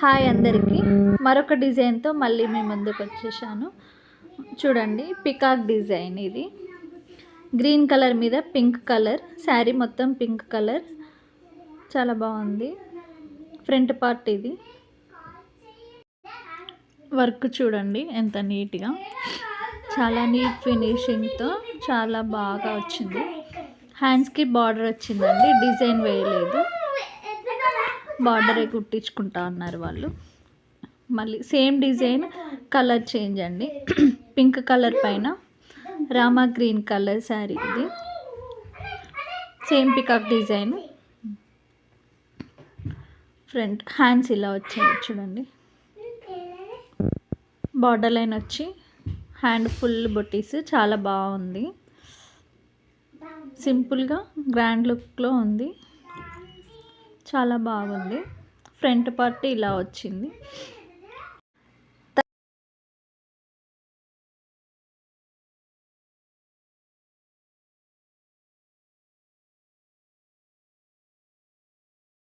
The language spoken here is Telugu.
హాయ్ అందరికీ, మరొక డిజైన్తో మళ్ళీ మీ ముందుకు వచ్చేసాను. చూడండి, పికాక్ డిజైన్. ఇది గ్రీన్ కలర్ మీద పింక్ కలర్ శారీ, మొత్తం పింక్ కలర్, చాలా బాగుంది. ఫ్రంట్ పార్ట్ ఇది. వర్క్ చూడండి ఎంత నీట్గా, చాలా నీట్ ఫినిషింగ్తో చాలా బాగా వచ్చింది. హ్యాండ్స్కి బార్డర్ వచ్చిందండి, డిజైన్ వేయలేదు, బార్డరే కుట్టించుకుంటా అన్నారు వాళ్ళు. మళ్ళీ సేమ్ డిజైన్, కలర్ చేంజ్ అండి. పింక్ కలర్ పైన రామా గ్రీన్ కలర్ శారీ. ఇది same peacock design. Front hands ఇలా వచ్చాయి చూడండి, బార్డర్ లైన్ వచ్చి హ్యాండ్ ఫుల్ బొటీస్, చాలా బాగుంది. సింపుల్గా గ్రాండ్ లుక్లో ఉంది, చాలా బాగుంది. ఫ్రంట్ పార్ట్ ఇలా వచ్చింది.